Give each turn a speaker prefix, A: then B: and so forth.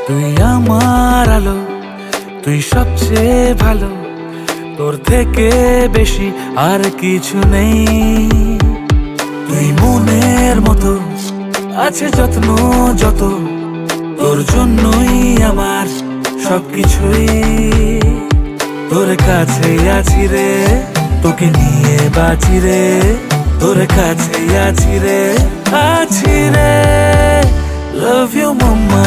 A: তুই আমার আলো, তুই সবচেয়ে ভালো, তোর থেকে বেশি আর কিছু নেই। তুই মনের মতো, আছে যত্ন যত, তোর জন্যই আমার সবকিছুই। তোর কাছে আছি রে, তোকে নিয়ে বাঁচি রে, তোর কাছে আছি রে, আছি রে। Love you mamma.